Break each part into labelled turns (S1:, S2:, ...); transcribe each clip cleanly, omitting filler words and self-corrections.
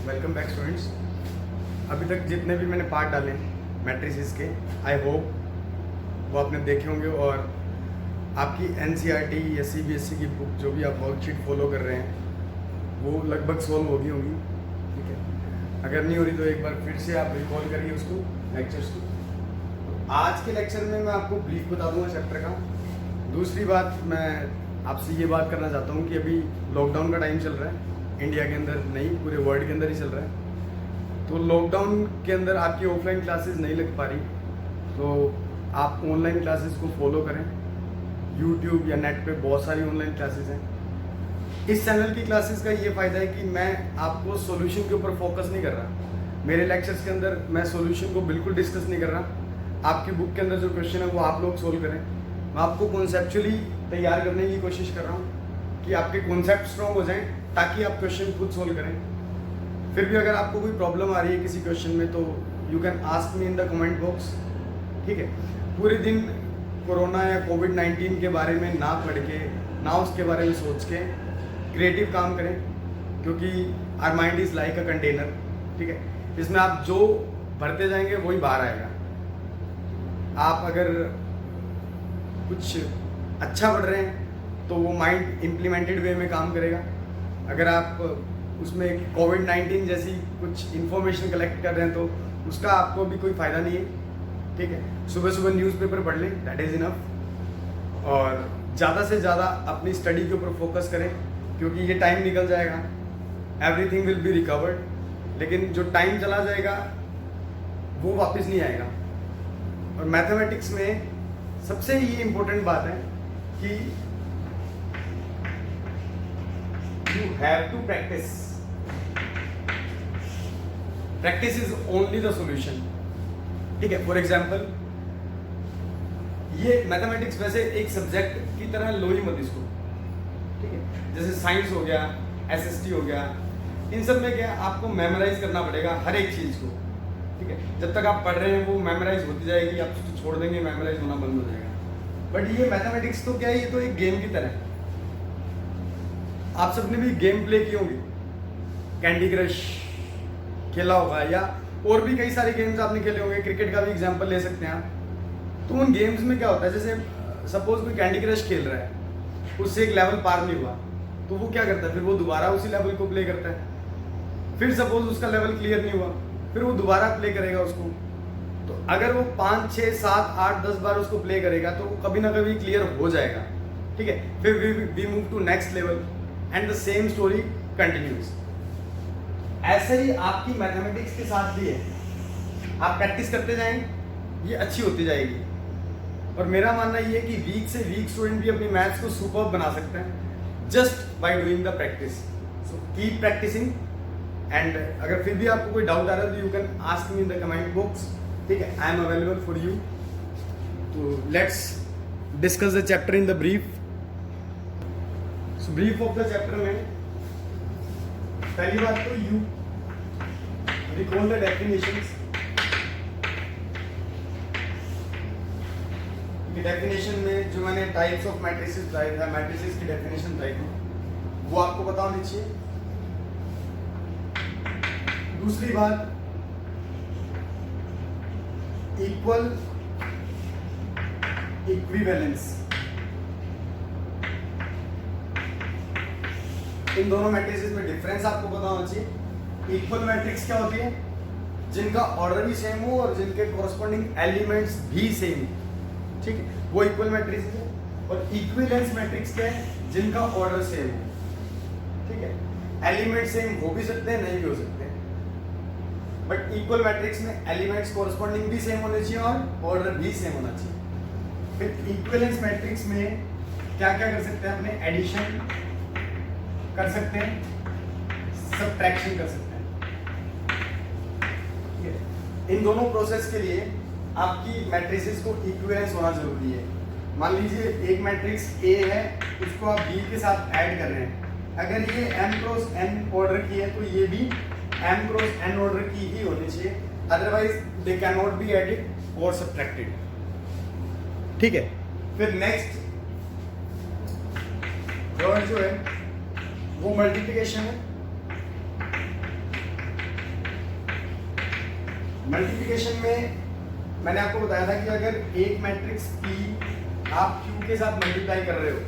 S1: Welcome back students. अभी तक जितने भी मैंने पार्ट डाले मैट्रिसेस के, आई होप वो आपने देखे होंगे और आपकी एनसीईआरटी या सीबीएसई की बुक जो भी आप वर्कशीट फॉलो कर रहे हैं वो लगभग सॉल्व होगी होंगी। ठीक है, अगर नहीं हो रही तो एक बार फिर से आप रिकॉल करिए उसको, लेक्चर्स को। तो आज के लेक्चर में मैं आपको ब्रीफ बता दूंगा चैप्टर का। दूसरी बात, मैं आपसे ये बात करना चाहता हूँ कि अभी लॉकडाउन का टाइम चल रहा है, इंडिया के अंदर नहीं पूरे वर्ल्ड के अंदर ही चल रहा है। तो लॉकडाउन के अंदर आपकी ऑफलाइन क्लासेस नहीं लग पा रही, तो आप ऑनलाइन क्लासेस को फॉलो करें। यूट्यूब या नेट पे बहुत सारी ऑनलाइन क्लासेस हैं। इस चैनल की क्लासेस का ये फ़ायदा है कि मैं आपको सॉल्यूशन के ऊपर फोकस नहीं कर रहा। मेरे लेक्चर्स के अंदर मैं सॉल्यूशन को बिल्कुल डिस्कस नहीं कर रहा। आपकी बुक के अंदर जो क्वेश्चन है वो आप लोग सोल्व करें। मैं आपको कॉन्सेप्चुअली तैयार करने की कोशिश कर रहा हूँ कि आपके कॉन्सेप्ट स्ट्रॉन्ग हो जाएं ताकि आप क्वेश्चन खुद सोल्व करें। फिर भी अगर आपको कोई प्रॉब्लम आ रही है किसी क्वेश्चन में तो you can ask me in the comment box. ठीक है, पूरे दिन कोरोना या कोविड-19 के बारे में ना पढ़ के, ना उसके बारे में सोच के क्रिएटिव काम करें, क्योंकि our mind is like a container. ठीक है, इसमें आप जो भरते जाएंगे वही बाहर आएगा। आप अगर कुछ अच्छा पढ़ रहे हैं तो वो माइंड इम्प्लीमेंटेड वे में काम करेगा। अगर आप उसमें कोविड-19 जैसी कुछ इन्फॉर्मेशन कलेक्ट कर रहे हैं तो उसका आपको भी कोई फ़ायदा नहीं है। ठीक है, सुबह सुबह न्यूज़पेपर पढ़ लें, दैट इज़ इनफ। और ज़्यादा से ज़्यादा अपनी स्टडी के ऊपर फोकस करें, क्योंकि ये टाइम निकल जाएगा, एवरीथिंग विल बी रिकवर्ड, लेकिन जो टाइम चला जाएगा वो वापस नहीं आएगा। और मैथमेटिक्स में सबसे ये इम्पोर्टेंट बात है कि you have to practice. Practice is only the solution. ठीक है, फॉर एग्जाम्पल ये मैथमेटिक्स वैसे एक सब्जेक्ट की तरह लो ही मत इसको। ठीक है, जैसे साइंस हो गया, एसएसटी हो गया, इन सब में क्या आपको मेमोराइज करना पड़ेगा हर एक चीज़ को। ठीक है, जब तक आप पढ़ रहे हैं वो मेमोराइज होती जाएगी, आप उसको छोड़ देंगे मेमोराइज होना बंद हो जाएगा। बट ये मैथमेटिक्स तो क्या है, ये तो एक गेम की तरह है। आप सबने भी गेम प्ले की होंगी, कैंडी क्रश खेला होगा या और भी कई सारे गेम्स आपने खेले होंगे। क्रिकेट का भी एग्जांपल ले सकते हैं आप। तो उन गेम्स में क्या होता है, जैसे सपोज कोई कैंडी क्रश खेल रहा है, उससे एक लेवल पार नहीं हुआ तो वो क्या करता है, फिर वो दोबारा उसी लेवल को प्ले करता है। फिर सपोज उसका लेवल क्लियर नहीं हुआ, फिर वो दोबारा प्ले करेगा उसको। तो अगर वो 5, 6, 7, 8, 10 बार उसको प्ले करेगा तो वो कभी ना कभी क्लियर हो जाएगा। ठीक है, फिर we move to next level and the same story continues. ऐसे ही आपकी मैथमेटिक्स के साथ भी है। आप प्रैक्टिस करते जाएंगे, ये अच्छी होती जाएगी। और मेरा मानना ये है कि वीक से वीक स्टूडेंट भी अपनी मैथ्स को सुपर बना सकते हैं just by doing the practice. So keep practicing. And अगर फिर भी आपको कोई डाउट आ रहा है तो you can ask me in the comment box. ठीक है, I am available for you. तो let's discuss the chapter in the brief. Brief of the chapter में पहली बात तो you recall the definitions. Definition में जो मैंने टाइप्स ऑफ मैट्रिसेस बताए थे, मैट्रिसेस की डेफिनेशन बताई थी, वो आपको पता होनी चाहिए। दूसरी बात, इक्वल, इक्विवेलेंस, इन दोनों मैट्रिसेस में डिफरेंस आपको पता होना चाहिए। इक्वल मैट्रिक्स क्या होती है, जिनका ऑर्डर भी सेम हो और जिनके कॉरस्पॉन्डिंग एलिमेंट्स भी सेम हो। ठीक है, वो इक्वल मैट्रिक्स है। और इक्विवेलेंस मैट्रिक्स क्या है, जिनका ऑर्डर सेम हो। ठीक है, एलिमेंट सेम हो भी सकते हैं, नहीं भी हो सकते हैं, बट इक्वल मैट्रिक्स में एलिमेंट्स कॉरस्पॉन्डिंग भी सेम होने चाहिए और ऑर्डर भी सेम होना चाहिए। फिर इक्विवेलेंस मैट्रिक्स में क्या क्या कर सकते हैं, अपने एडिशन कर सकते हैं, सब्ट्रैक्शन कर सकते हैं। इन दोनों प्रोसेस के लिए आपकी मैट्रिसेस को इक्विवेलेंस होना जरूरी है। मान लीजिए एक मैट्रिक्स ए है, उसको आप बी के साथ ऐड कर रहे हैं। अगर ये m क्रॉस n ऑर्डर की है तो ये भी m क्रॉस n ऑर्डर की ही होनी चाहिए, otherwise they can not be added और सब्ट्रैक्टेड। ठीक है, फिर नेक्स्ट थर्ड जो है वो मल्टीप्लिकेशन है। मल्टीप्लिकेशन में मैंने आपको बताया था कि अगर एक मैट्रिक्स P आप Q के साथ मल्टीप्लाई कर रहे हो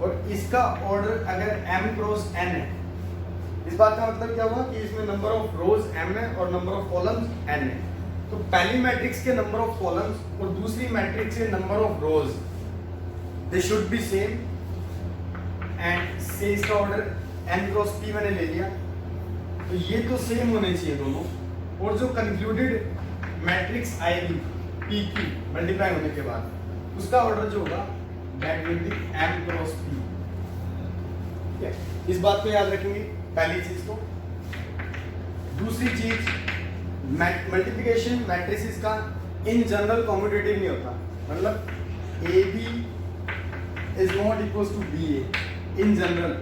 S1: और इसका ऑर्डर अगर m क्रॉस n है, इस बात का मतलब क्या हुआ कि इसमें नंबर ऑफ रोज m है और नंबर ऑफ कॉलम्स n है। तो पहली मैट्रिक्स के नंबर ऑफ कॉलम्स और दूसरी मैट्रिक्स के number of rose they should be same, and से इसका ऑर्डर n क्रॉस p मैंने ले लिया, तो ये तो सेम होने चाहिए दोनों। और जो कंक्लूडेड मैट्रिक्स आएगी PQ मल्टीप्लाई होने के बाद उसका ऑर्डर जो होगा that will be m cross p। ठीक है, इस बात को याद रखेंगे पहली चीज को। दूसरी चीज, मल्टीप्लिकेशन मैट्रिसेस का इन जनरल कॉम्यूटेटिव नहीं होता, मतलब AB is not equal to BA in general.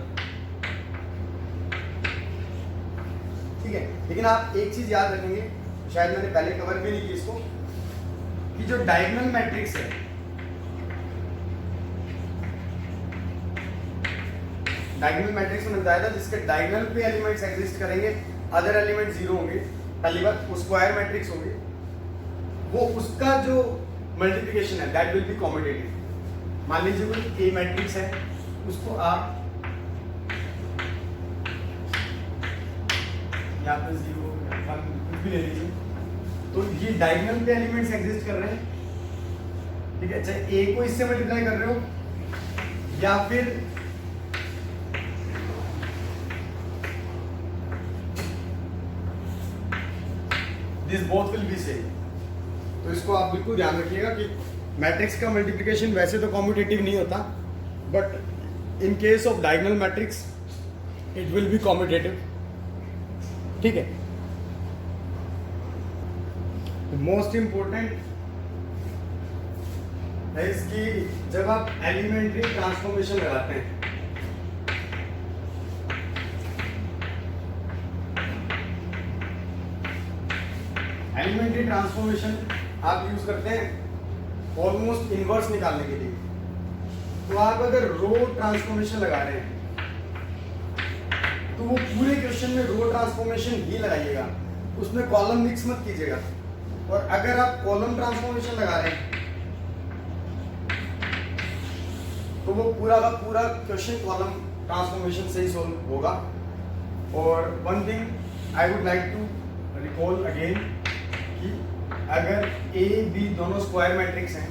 S1: ठीक है, लेकिन आप एक चीज याद रखेंगे, शायद मैंने पहले कवर भी नहीं की इसको, कि जो डायगोनल मैट्रिक्स है, डायगोनल मैट्रिक्स में बताया था जिसके डायगोनल पे एलिमेंट्स एग्जिस्ट करेंगे, अदर एलिमेंट जीरो होंगे, पहली बात वो स्क्वायर मैट्रिक्स होंगे, वो उसका जो मल्टीप्लिकेशन है दैट विल बी कॉम्यूटेटिव। मान लीजिए कोई ए मैट्रिक्स है, उसको आप यहाँ पे 0 1 कुछ भी ले लीजिए, तो ये डायगोनल पे एलिमेंट्स एग्जिस्ट कर रहे हैं। ठीक है, चाहे ए को इससे मल्टीप्लाई कर रहे हो या फिर this both will be same. तो इसको आप बिल्कुल ध्यान रखिएगा कि मैट्रिक्स का मल्टीप्लिकेशन वैसे तो कॉम्यूटेटिव नहीं होता, but in case of diagonal matrix it will be commutative. ठीक है, मोस्ट इंपॉर्टेंट है इसकी, जब आप एलिमेंट्री ट्रांसफॉर्मेशन लगाते हैं, एलिमेंट्री ट्रांसफॉर्मेशन आप यूज करते हैं ऑलमोस्ट इनवर्स निकालने के लिए। तो आप अगर रो ट्रांसफॉर्मेशन लगा रहे हैं तो वो पूरे क्वेश्चन में रो ट्रांसफॉर्मेशन ही लगाइएगा, उसमें कॉलम मिक्स मत कीजिएगा। और अगर आप कॉलम ट्रांसफॉर्मेशन लगा रहे हैं तो वो पूरा का पूरा क्वेश्चन कॉलम ट्रांसफॉर्मेशन से ही सॉल्व होगा। और one thing I would like to recall again कि अगर ए बी दोनों स्क्वायर मैट्रिक्स हैं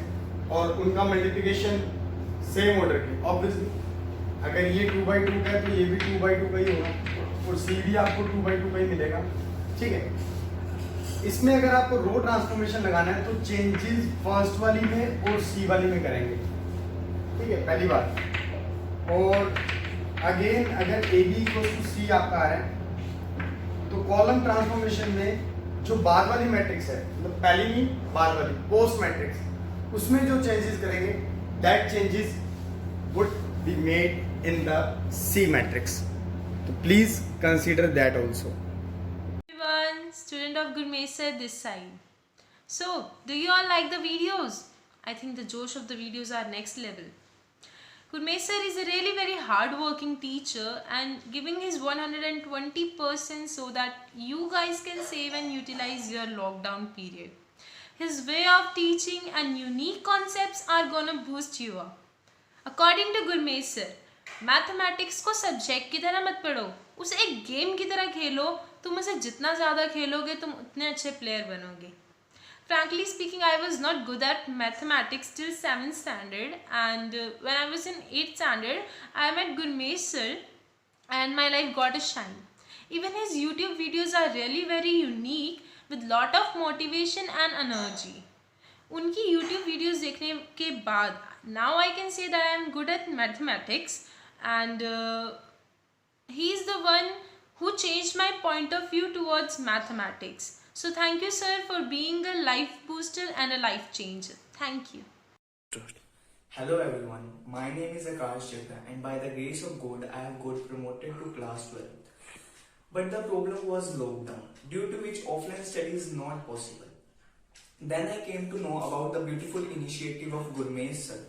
S1: और उनका मल्टीप्लिकेशन सेम ऑर्डर की, ऑब्वियसली अगर ये 2/2 का है तो ये भी 2/2 का ही होगा और सी भी आपको 2/2 का ही मिलेगा। ठीक है, इसमें अगर आपको रो ट्रांसफॉर्मेशन लगाना है तो चेंजेस फर्स्ट वाली में और सी वाली में करेंगे। ठीक है, पहली बात। और अगेन अगर ए बी इक्वल टू सी आपका आ रहा है तो कॉलम ट्रांसफॉर्मेशन में जो बाद वाली मैट्रिक्स है, मतलब पहली नहीं बाद वाली पोस्ट मैट्रिक्स, उसमें जो चेंजेस करेंगे that changes would be made in the C matrix. तो please consider that also.
S2: Everyone, student of Gurmesh sir this side. So, do you all like the videos? I think the josh of the videos are next level. Gurmesh sir is a really very hard-working teacher and giving his 120% so that you guys can save and utilize your lockdown period. His way of teaching and unique concepts are gonna boost you up. According to Gurmesh sir, mathematics को subject की तरह मत पढ़ो, उसे एक game की तरह खेलो। तुम उसे जितना ज़्यादा खेलोगे तुम उतने अच्छे प्लेयर बनोगे। Frankly speaking, I was not good at mathematics till 7th standard, and when I was in 8th standard, I met Gurmesh sir and my life got a shine. Even his YouTube videos are really very unique with lot of motivation and energy. उनकी YouTube videos देखने के बाद now I can say that I am good at mathematics, and he is the one who changed my point of view towards mathematics. So thank you sir for being a life booster and a life changer. Thank you.
S3: Hello everyone, my name is Akash Chitra and by the grace of God I have got promoted to class 12. But the problem was lockdown, due to which offline study is not possible. Then I came to know about the beautiful initiative of Gurmesh sir.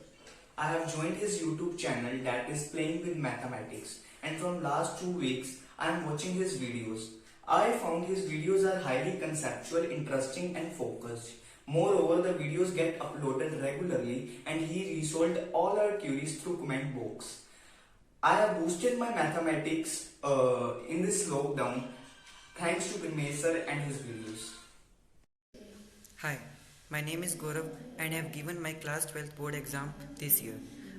S3: I have joined his YouTube channel that is Playing with Mathematics, and from last 2 weeks I am watching his videos. I found his videos are highly conceptual, interesting and focused. Moreover, the videos get uploaded regularly and he resolved all our queries through comment box. I have boosted my mathematics in this lockdown thanks to Gurmeet sir and his videos.
S4: Hi, my name is Gaurav and I have given my class 12th board exam this year.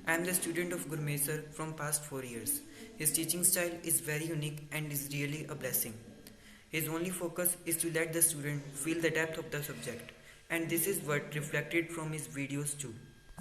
S4: I am the student of Gurmeet sir from past 4 years. His teaching style is very unique and is really a blessing. His only focus is to let the student feel the depth of the subject, and this is what reflected from his videos too.